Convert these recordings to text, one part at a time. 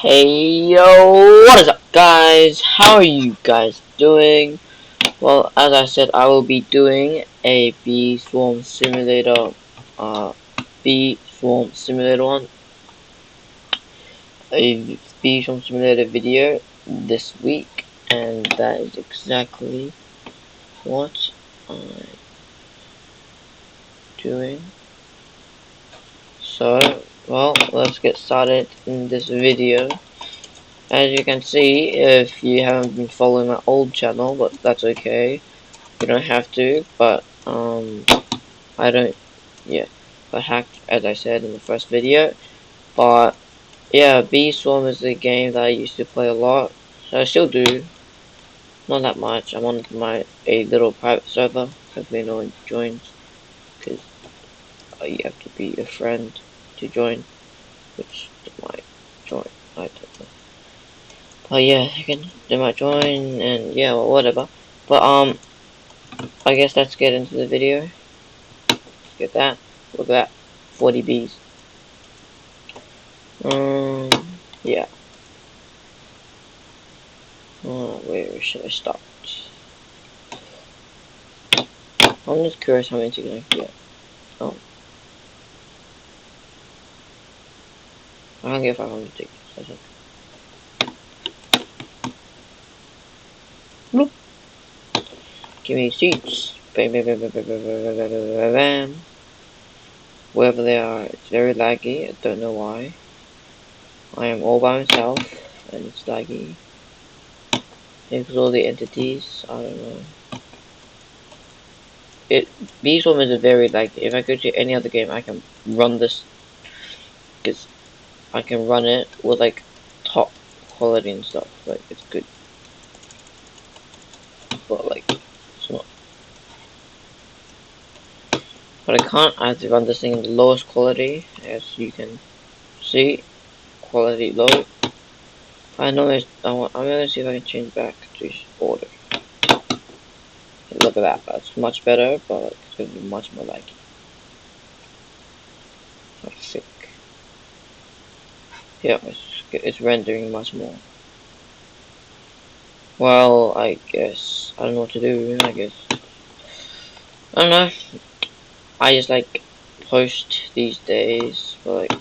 Hey yo, what is up guys? How are you guys doing? Well, as I said, I will be doing a bee swarm simulator, bee swarm simulator one, a bee swarm simulator video this week, and that is exactly what I'm doing. So, well, let's get started in this video. As you can see, if you haven't been following my old channel, but that's okay. You don't have to, but I don't. Yeah, I hacked, as I said in the first video. But yeah, Bee Swarm is a game that I used to play a lot. So I still do, not that much. I'm on a little private server. Hopefully no one joins, because you have to be a friend to join, which they might join. I don't know. But yeah, they might join, and yeah, well, whatever. But I guess let's get into the video. Get that. Look at that. 40 bees. Yeah. Where should I start? I'm just curious how many chickens I can get. Oh, I can get 500 chickens. That's okay. Bloop. Give me seeds. Bam, bam, bam, bam, bam, bam, bam, bam, bam, bam. Wherever they are, it's very laggy. I don't know why. I am all by myself, and it's laggy. Because all the entities, I don't know. Beeswarm is a very laggy. If I go to any other game, I can run this, because I can run it with like top quality and stuff. Like it's good, but like it's not. But I can't. I have to run this thing in the lowest quality, as you can see. Quality low. I know it's. I'm gonna see if I can change back to order. Look at that. That's much better, but it's gonna be much more laggy. I think. Yeah, it's rendering much more. Well, I guess I don't know what to do. I guess I don't know. I just like post these days, but like,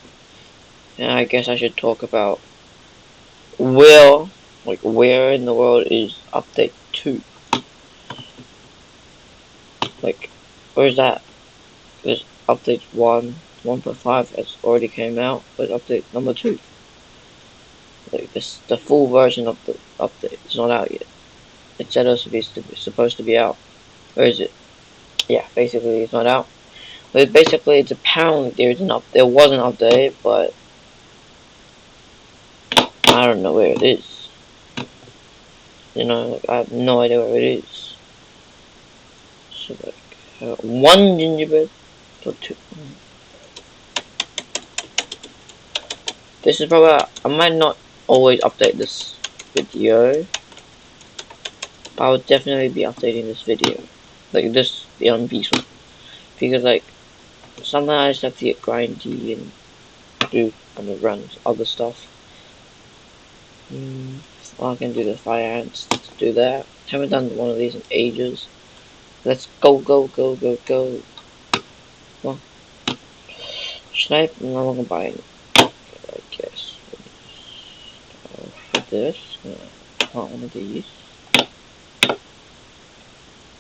yeah, I guess I should talk about where, where in the world is update 2? Like, where's that? Because update 1, 1.5 has already came out, but update number 2, like the full version of the update is not out yet. It said it was supposed to be out. Where is it? Yeah, basically it's not out. But basically it's apparently there was an update, but I don't know where it is. You know, like, I have no idea where it is. So like, one gingerbread or two. This is probably, I might not always update this video, but I would definitely be updating this video, like this Beyond Beast one, because like sometimes I just have to get grindy and do run other stuff. I can do the fire ants. Let's do that. Haven't done one of these in ages. Let's go, go, go, go, go. Well, should I? No, I'm not gonna buy it. I guess. For this, not one of these.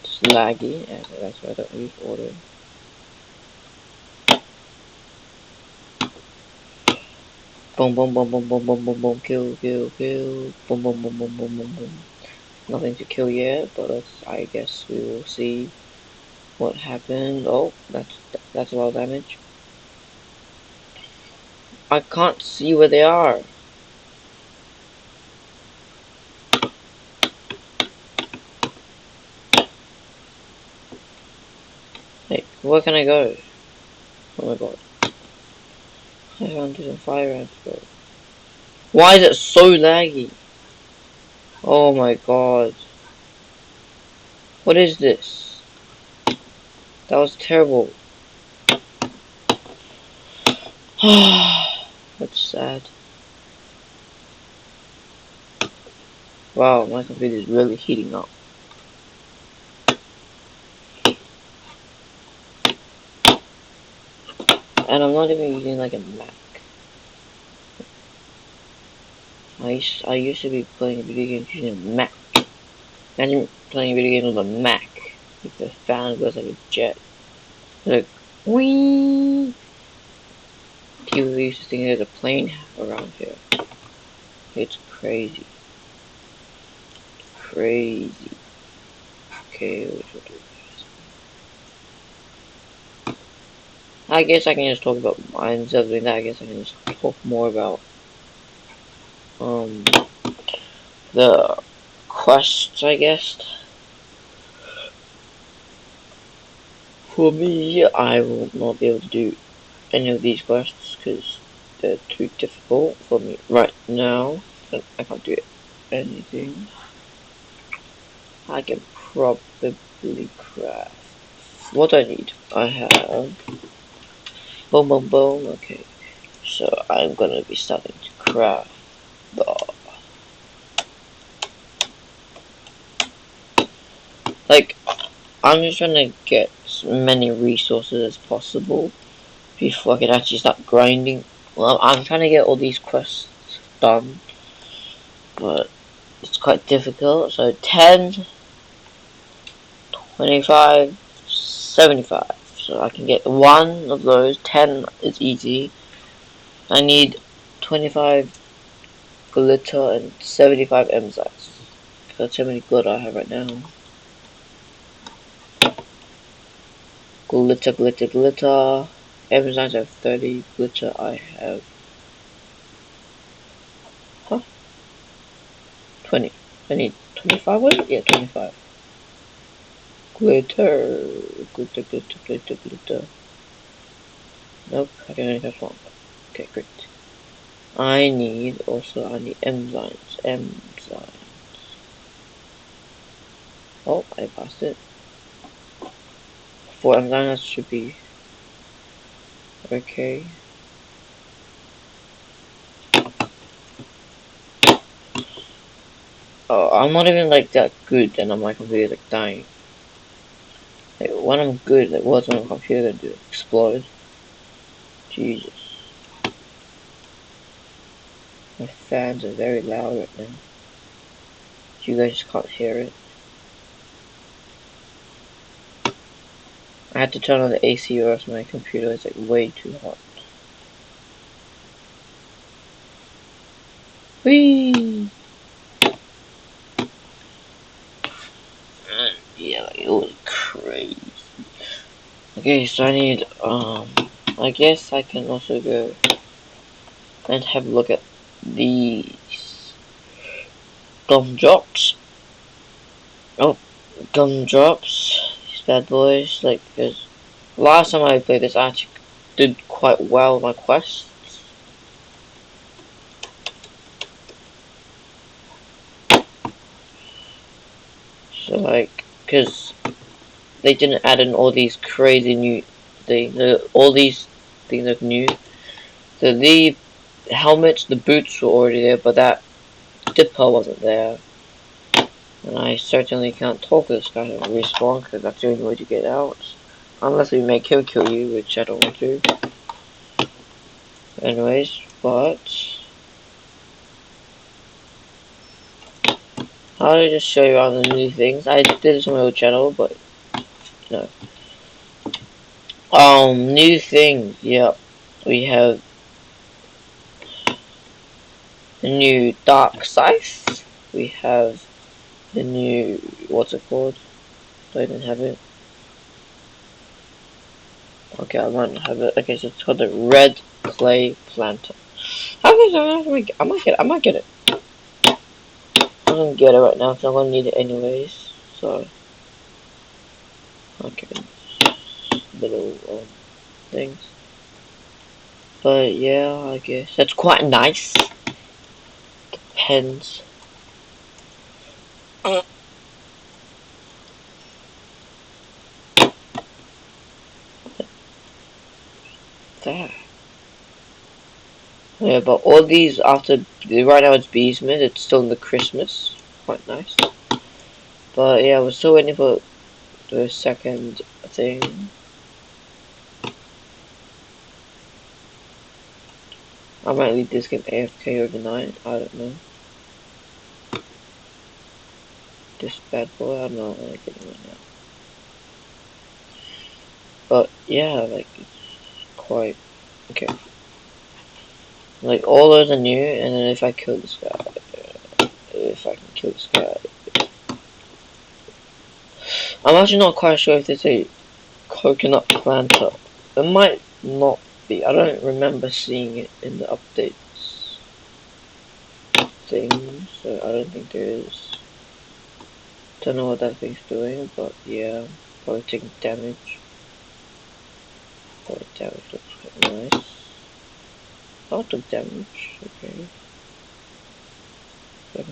It's laggy, and that's why I don't use order. Boom, boom, boom, boom, boom, boom, boom, boom, kill, kill, kill. Boom, boom, boom, boom, boom, boom, boom. Nothing to kill yet, but I guess we will see what happened. Oh, that's a lot of damage. I can't see where they are. Like, where can I go? Oh my god. I found some fire ants, bro. Why is it so laggy? Oh my god. What is this? That was terrible. That's sad. Wow, my computer is really heating up. And I'm not even using like a Mac. I used to be playing video games using a Mac. Imagine playing video games with a Mac. Like the fan goes like a jet. Like, whee! People used to think there's a plane around here. It's crazy. Crazy. Okay, I guess I can just talk about mine. Instead of doing that, I guess I can just talk more about um the quests, I guess. For me, I will not be able to do any of these quests because they're too difficult for me right now. I can't do anything. I can probably craft. What do I need? I have boom boom boom. Okay, so I'm gonna be starting to craft the like. I'm just trying to get as many resources as possible before I can actually start grinding. Well, I'm trying to get all these quests done, but it's quite difficult. So 10, 25, 75. So I can get one of those. 10 is easy. I need 25 glitter and 75 enzymes. That's how many glitter I have right now. Glitter, glitter, glitter. Enzymes I have 30. Glitter I have 20. I need 25 was it? Yeah, 25. Glitter, glitter, glitter, glitter, glitter. Nope, I can only have one. Okay, great. I need enzymes. Enzymes. Oh, I passed it. 4 enzymes should be okay. Oh, I'm not even like that good, and my computer's like dying. Like, when I'm good, like what's my computer gonna do? Explode? Jesus. My fans are very loud right now. You guys just can't hear it. I had to turn on the AC or else my computer is like way too hot. Whee! Yeah, like, it was crazy. Okay, so I need, I guess I can also go and have a look at these gumdrops. Oh, gumdrops. These bad boys. Like, because last time I played this, I actually did quite well with my quests. So, like, because they didn't add in all these crazy new things. All these things are new. So the helmets, the boots were already there, but that dipper wasn't there. And I certainly can't talk to this guy and respawn, because that's the only way to get out. Unless we make him kill you, which I don't want to. Anyways, but I'll just show you all the new things. I did this on my old channel, but you know. New things, yep. We have the new dark scythe. We have the new, what's it called? Do I even have it? Okay, I might not have it. Okay, so it's called the red clay planter. I might get it. I'm gonna get it right now, so I'm gonna need it anyways. So, okay, little things. But yeah, I guess that's quite nice. Depends. That. Yeah, but all these after right now it's Beesman. It's still in the Christmas. quite nice. But yeah, we're still waiting for the second thing. I might leave this game AFK overnight, I don't know. This bad boy, I'm not like it right now. But yeah, like it's quite okay. Like all those are new, and then if I kill this guy, if I can kill this guy, I'm actually not quite sure if there's a coconut planter. It might not be. I don't remember seeing it in the updates thing, so I don't think there is. Don't know what that thing's doing, but yeah, probably taking damage. Probably damage looks quite nice. Oh, took damage. Okay. So I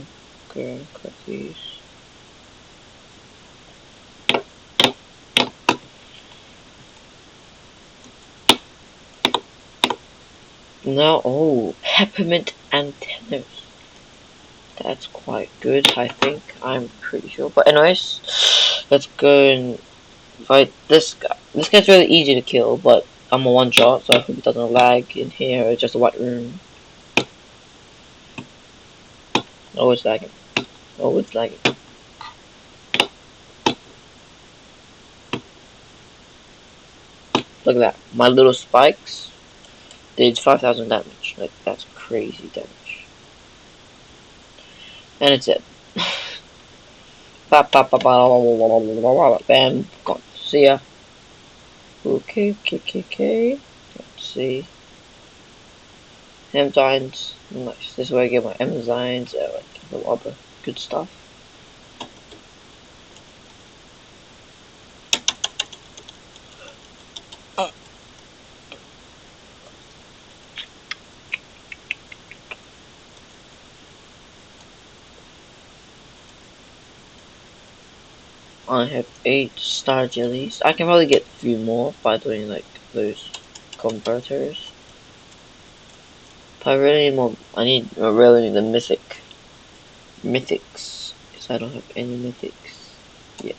can cut these. Now, oh, peppermint antennas. That's quite good, I think. I'm pretty sure. But anyways, let's go and fight this guy. This guy's really easy to kill, but I'm a one shot, so I hope it doesn't lag in here. It's just a white room. Oh, it's lagging. Oh, it's lagging. Look at that. My little spikes did 5,000 damage. Like, that's crazy damage. And it's it. Bam. Gone. See ya. Okay. Let's see. Enzymes. Nice. This is where I get my enzymes, like a lot of good stuff. I have 8 star jellies. I can probably get a few more by doing like those converters. But I really need more. I really need the mythics, because I don't have any mythics yet.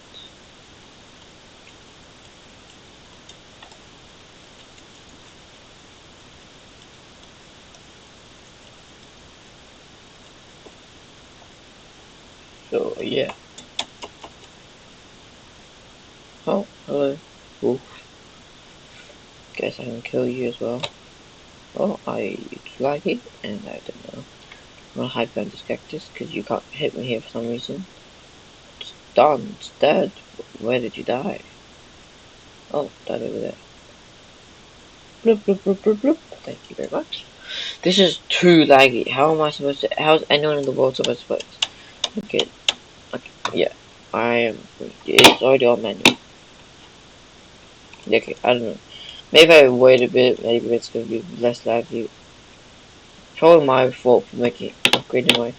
So yeah. Oh, hello. Ooh. Guess I can kill you as well. Oh, it's laggy, and I don't know. I'm gonna hide behind this cactus because you can't hit me here for some reason. It's done. It's dead. Where did you die? Oh, died over there. Bloop, bloop, bloop, bloop, bloop. Thank you very much. This is too laggy. How am I supposed to? How's anyone in the world supposed to play this? Okay. Okay. Yeah. I am. It's already on manual. Okay. I don't know. Maybe I wait a bit. Maybe it's gonna be less laggy. Probably my fault for making upgrading my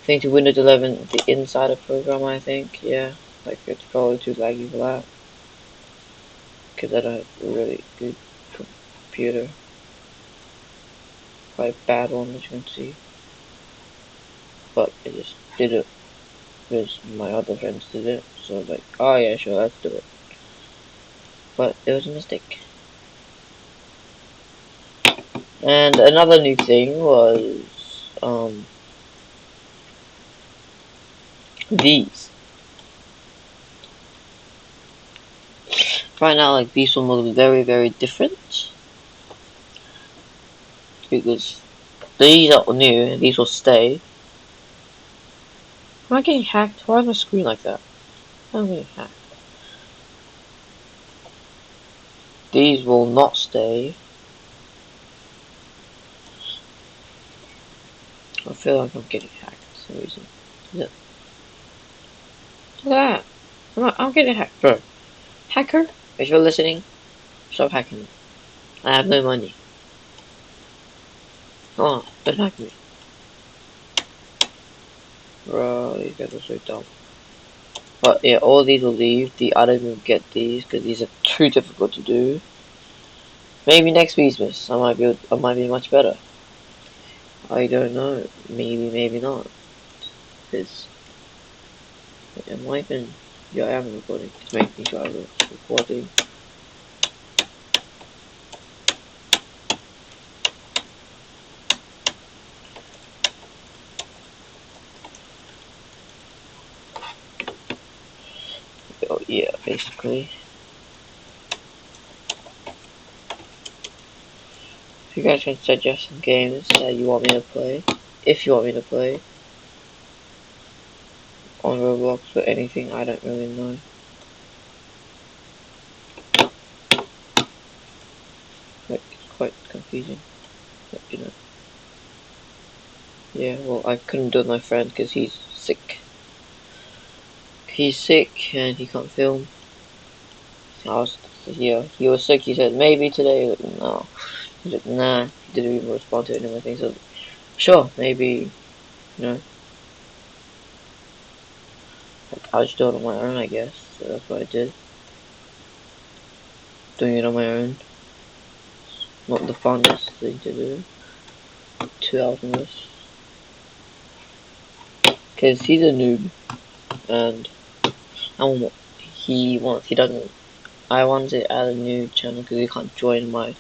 thing to Windows 11 the insider program. I think. Yeah. Like it's probably too laggy for that. Because I don't have a really good computer. Quite a bad one, as you can see. But I just did it because my other friends did it. So I was like, oh yeah, sure, let's do it. But it was a mistake. And another new thing was these. Right now, like these will look very different because these are new. These will stay. Am I getting hacked? Why is my screen like that? I'm getting hacked. These will not stay. I feel like I'm getting hacked for some reason. Look at that. I'm getting hacked, bro. Hacker, if you're listening, stop hacking me. I have no money. Oh, don't hack me. Bro, these guys are so dumb. But yeah, all these will leave. I don't even get these because these are too difficult to do. Maybe next Christmas I might be much better. I don't know. Maybe not. Cause Am I even? Yeah, I am recording. It's making sure I was recording. Oh yeah, basically. If you guys can suggest some games that you want me to play, if you want me to play on Roblox or anything, I don't really know. Like, it's quite confusing, but you know. Yeah, well, I couldn't do it with my friend because he's sick. He's sick and he can't film. I was, yeah, he was sick. He said maybe today, but no. He said nah. He didn't even respond to it and everything. So sure, maybe, you know, like, I'll just do it on my own, I guess. So that's what I did. Doing it on my own, not the funnest thing to do. 2 hours on this, because he's a noob and he doesn't. I want to add a new channel because he can't join my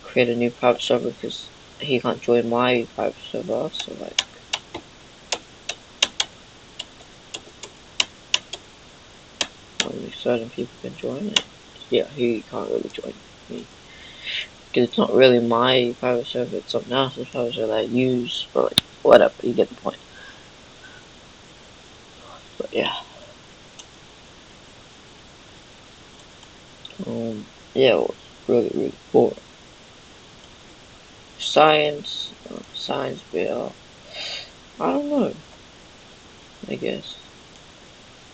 create a new private server because he can't join my private server. So like, only certain people can join it. Yeah, he can't really join me because it's not really my private server. It's someone else's private server that I use. But like, whatever, you get the point. But yeah, yeah, it was really boring. Science, but I don't know. I guess.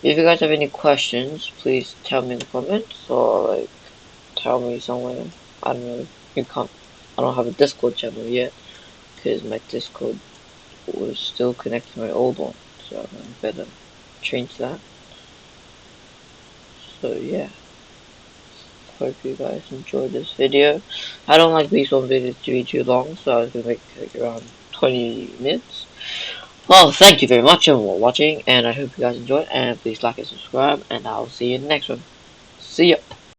If you guys have any questions, please tell me in the comments or like tell me somewhere. I don't know. You can't. I don't have a Discord channel yet because my Discord was still connected to my old one, so I better change that. So yeah, hope you guys enjoyed this video. I don't like these one videos to be too long, so I was gonna make like around 20 minutes. Well, thank you very much everyone for watching, and I hope you guys enjoyed. And please like and subscribe, and I'll see you in the next one. See ya.